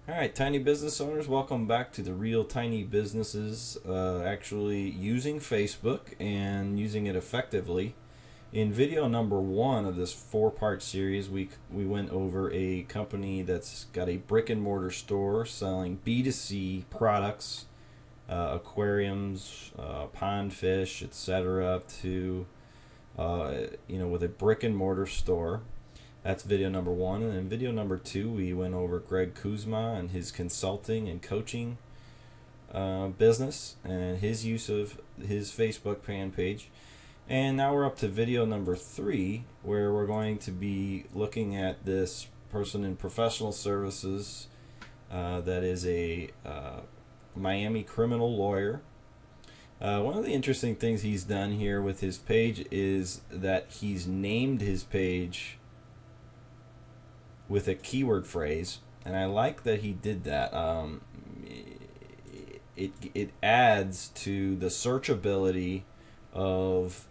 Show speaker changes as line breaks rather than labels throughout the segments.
All right, tiny business owners, welcome back to the Real Tiny Businesses actually using Facebook and using it effectively. In video number one of this four-part series, we went over a company that's got a brick and mortar store selling B2C products, aquariums, pond fish, etc. to with a brick and mortar store. That's video number one. And in video number two, we went over Greg Kuzma and his consulting and coaching business and his use of his Facebook fan page. And now we're up to video number three, where we're going to be looking at this person in professional services that is a Miami criminal lawyer. One of the interesting things he's done here with his page is that he's named his page with a keyword phrase, and I like that he did that. It adds to the searchability of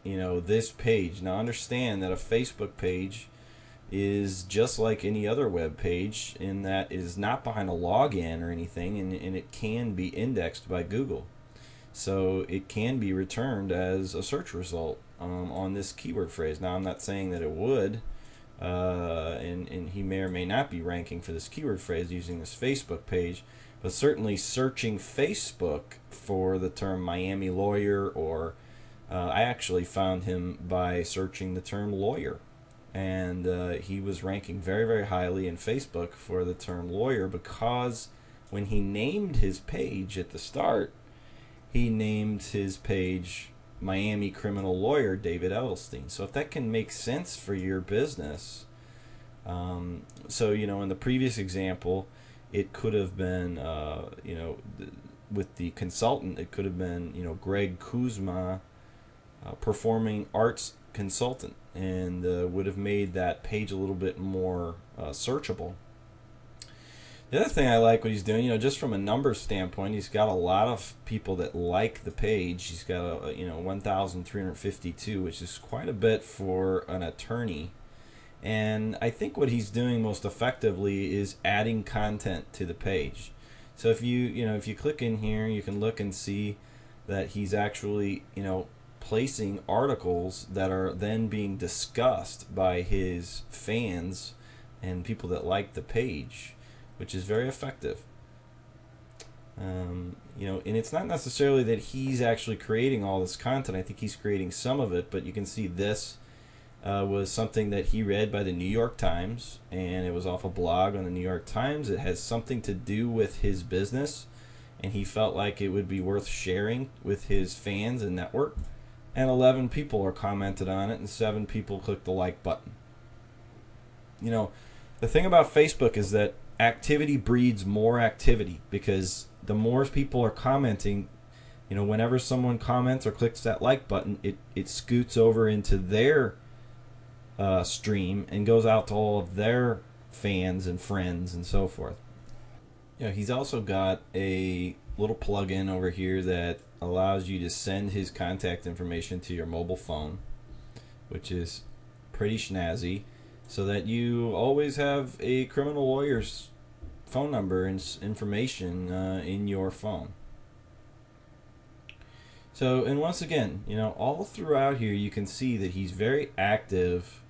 this page. Now understand that a Facebook page is just like any other web page in that it is not behind a login or anything, and it can be indexed by Google, so it can be returned as a search result on this keyword phrase. Now I'm not saying that it would. And he may or may not be ranking for this keyword phrase using this Facebook page, but certainly searching Facebook for the term Miami lawyer, or I actually found him by searching the term lawyer, and he was ranking very, very highly in Facebook for the term lawyer, because when he named his page at the start, he named his page Miami criminal lawyer David Edelstein. So if that can make sense for your business, so in the previous example, it could have been with the consultant, it could have been Greg Kuzma, performing arts consultant, and would have made that page a little bit more searchable. The other thing I like what he's doing, just from a numbers standpoint, he's got a lot of people that like the page. He's got 1,352, which is quite a bit for an attorney. And I think what he's doing most effectively is adding content to the page. So if you click in here, you can look and see that he's actually placing articles that are then being discussed by his fans and people that like the page, which is very effective. And it's not necessarily that he's actually creating all this content. I think he's creating some of it, but you can see this was something that he read by the New York Times, and it was off a blog on the New York Times. It has something to do with his business, and he felt like it would be worth sharing with his fans and network. And 11 people are commented on it, and 7 people clicked the like button. The thing about Facebook is that activity breeds more activity, because the more people are commenting, whenever someone comments or clicks that like button, it scoots over into their stream and goes out to all of their fans and friends and so forth. He's also got a little plug-in over here that allows you to send his contact information to your mobile phone, which is pretty snazzy, so that you always have a criminal lawyer's phone number and information in your phone. So, and once again, all throughout here you can see that he's very active,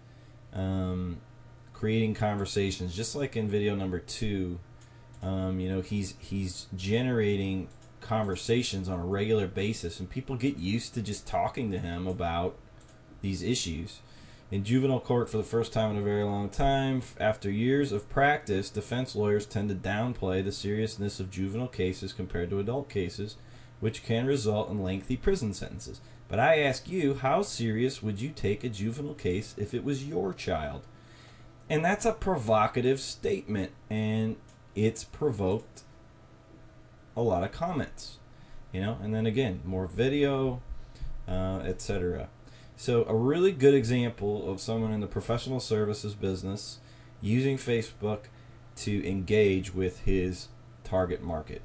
creating conversations, just like in video number two. He's generating conversations on a regular basis, and people get used to just talking to him about these issues. In juvenile court for the first time in a very long time, after years of practice, defense lawyers tend to downplay the seriousness of juvenile cases compared to adult cases, which can result in lengthy prison sentences. But I ask you, how serious would you take a juvenile case if it was your child? And that's a provocative statement, and it's provoked a lot of comments. And then again, more video, etc. So a really good example of someone in the professional services business using Facebook to engage with his target market.